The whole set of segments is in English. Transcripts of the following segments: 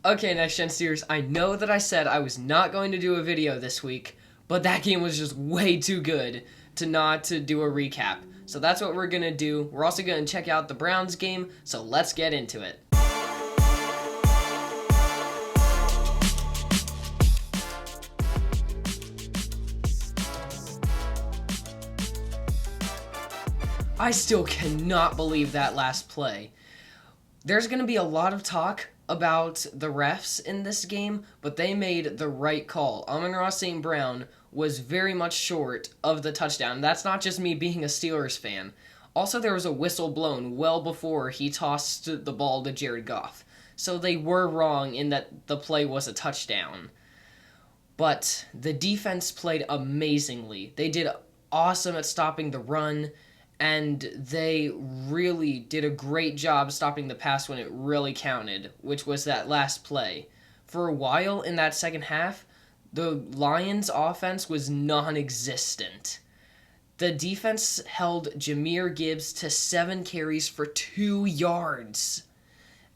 Okay, Next Gen Steers, I know that I said I was not going to do a video this week, but that game was just way too good to not to do a recap. So that's what we're going to do. We're also going to check out the Browns game, so let's get into it. I still cannot believe that last play. There's going to be a lot of talk about the refs in this game, but they made the right call. Amon-Ra St. Brown was very much short of the touchdown. That's not just me being a Steelers fan. Also, there was a whistle blown well before he tossed the ball to Jared Goff. So they were wrong in that the play was a touchdown. But the defense played amazingly. They did awesome at stopping the run, and they really did a great job stopping the pass when it really counted, which was that last play. For a while in that second half, the Lions' offense was non-existent. The defense held Jahmyr Gibbs to 7 carries for 2 yards.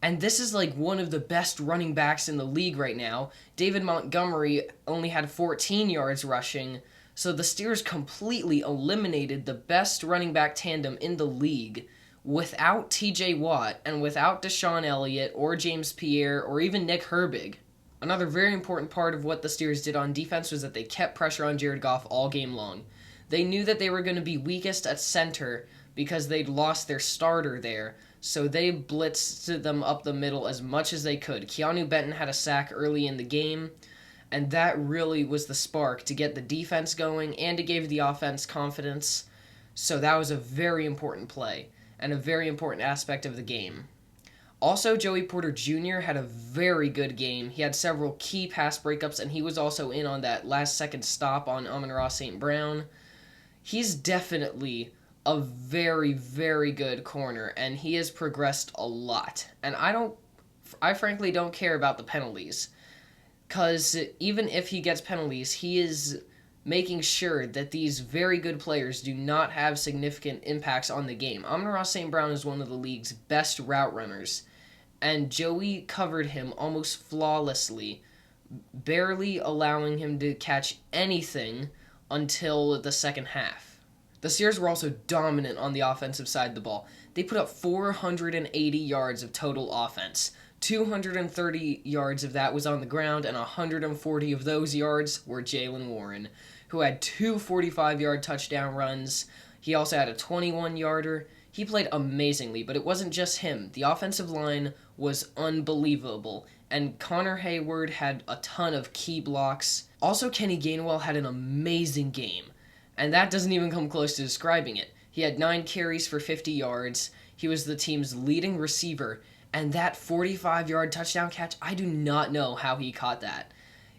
And this is like one of the best running backs in the league right now. David Montgomery only had 14 yards rushing, so the Steelers completely eliminated the best running back tandem in the league without TJ Watt and without Deshaun Elliott or James Pierre or even Nick Herbig. Another very important part of what the Steelers did on defense was that they kept pressure on Jared Goff all game long. They knew that they were going to be weakest at center because they'd lost their starter there, so they blitzed them up the middle as much as they could. Keanu Benton had a sack early in the game, and that really was the spark to get the defense going, and it gave the offense confidence. So that was a very important play, and a very important aspect of the game. Also, Joey Porter Jr. had a very good game. He had several key pass breakups, and he was also in on that last-second stop on Amon-Ra St. Brown. He's definitely a very, very good corner, and he has progressed a lot. And I frankly don't care about the penalties, because even if he gets penalties, he is making sure that these very good players do not have significant impacts on the game. Amon-Ra St. Brown is one of the league's best route runners, and Joey covered him almost flawlessly, barely allowing him to catch anything until the second half. The Steelers were also dominant on the offensive side of the ball. They put up 480 yards of total offense. 230 yards of that was on the ground, and 140 of those yards were Jaylen Warren, who had 2 45-yard touchdown runs. He also had a 21-yarder. He played amazingly, but it wasn't just him. The offensive line was unbelievable, and Connor Hayward had a ton of key blocks. Also, Kenny Gainwell had an amazing game, and that doesn't even come close to describing it. He had 9 carries for 50 yards. He was the team's leading receiver, and that 45-yard touchdown catch, I do not know how he caught that.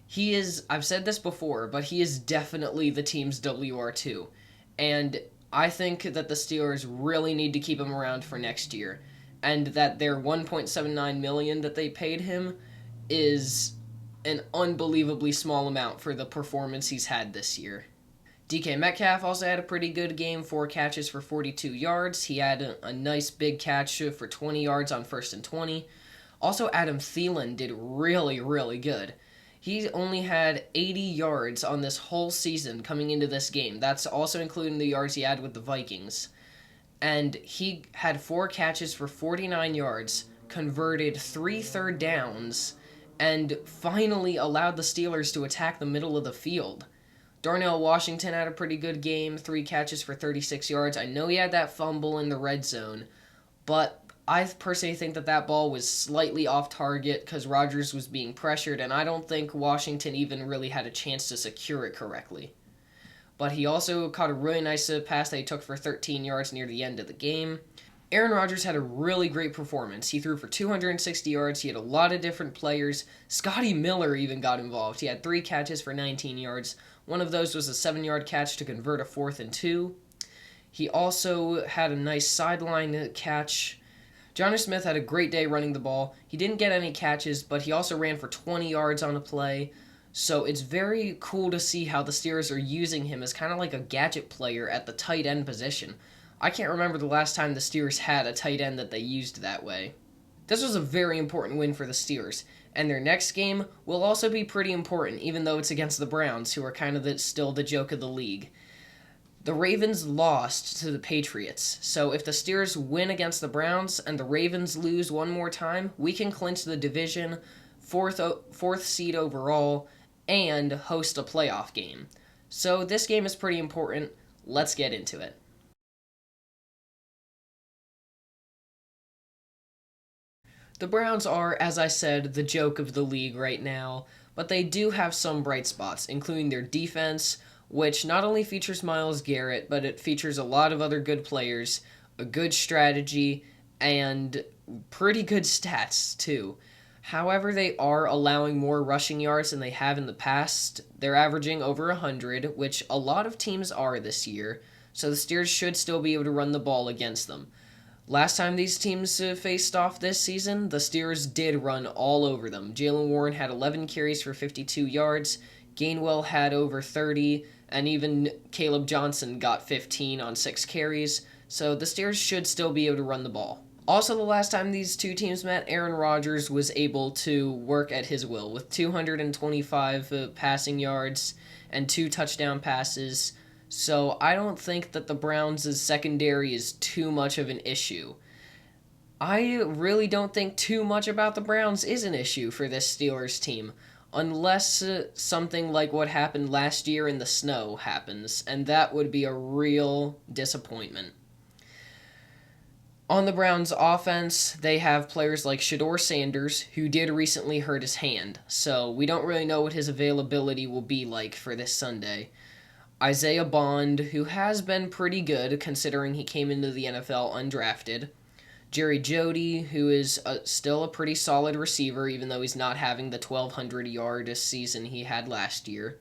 He is, I've said this before, but he is definitely the team's WR2. And I think that the Steelers really need to keep him around for next year. And that their $1.79 million that they paid him is an unbelievably small amount for the performance he's had this year. DK Metcalf also had a pretty good game, 4 catches for 42 yards. He had a nice big catch for 20 yards on 1st and 20. Also, Adam Thielen did really, really good. He only had 80 yards on this whole season coming into this game. That's also including the yards he had with the Vikings. And he had 4 catches for 49 yards, converted 3 third downs, and finally allowed the Steelers to attack the middle of the field. Darnell Washington had a pretty good game, 3 catches for 36 yards. I know he had that fumble in the red zone, but I personally think that ball was slightly off target because Rodgers was being pressured, and I don't think Washington even really had a chance to secure it correctly. But he also caught a really nice pass that he took for 13 yards near the end of the game. Aaron Rodgers had a really great performance. He threw for 260 yards. He had a lot of different players. Scotty Miller even got involved. He had 3 catches for 19 yards. One of those was a 7-yard catch to convert a 4th and 2. He also had a nice sideline catch. Jonnu Smith had a great day running the ball. He didn't get any catches, but he also ran for 20 yards on a play. So it's very cool to see how the Steelers are using him as kind of like a gadget player at the tight end position. I can't remember the last time the Steelers had a tight end that they used that way. This was a very important win for the Steelers, And their next game will also be pretty important, even though it's against the Browns, who are kind of still the joke of the league. The Ravens lost to the Patriots, so if the Steelers win against the Browns and the Ravens lose one more time, we can clinch the division, fourth seed overall, and host a playoff game. So this game is pretty important. Let's get into it. The Browns are, as I said, the joke of the league right now, but they do have some bright spots, including their defense, which not only features Myles Garrett, but it features a lot of other good players, a good strategy, and pretty good stats, too. However, they are allowing more rushing yards than they have in the past. They're averaging over 100, which a lot of teams are this year, so the Steelers should still be able to run the ball against them. Last time these teams faced off this season, the Steelers did run all over them. Jaylen Warren had 11 carries for 52 yards, Gainwell had over 30, and even Caleb Johnson got 15 on 6 carries, so the Steelers should still be able to run the ball. Also, the last time these two teams met, Aaron Rodgers was able to work at his will with 225 passing yards and 2 touchdown passes. So I don't think that the Browns' secondary is too much of an issue. I really don't think too much about the Browns is an issue for this Steelers team, unless something like what happened last year in the snow happens, and that would be a real disappointment. On the Browns' offense, they have players like Shedeur Sanders, who did recently hurt his hand, so we don't really know what his availability will be like for this Sunday. Isaiah Bond, who has been pretty good considering he came into the NFL undrafted. Jerry Jeudy, who is still a pretty solid receiver, even though he's not having the 1,200-yard season he had last year.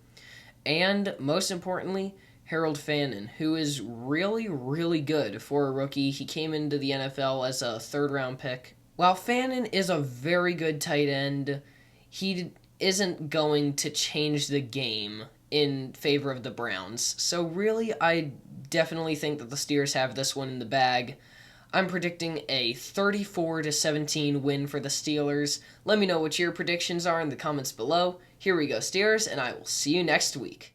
And, most importantly, Harold Fannin, who is really, really good for a rookie. He came into the NFL as a third-round pick. While Fannin is a very good tight end, he isn't going to change the game in favor of the Browns. So really, I definitely think that the Steelers have this one in the bag. I'm predicting a 34-17 win for the Steelers. Let me know what your predictions are in the comments below. Here we go, Steelers, and I will see you next week.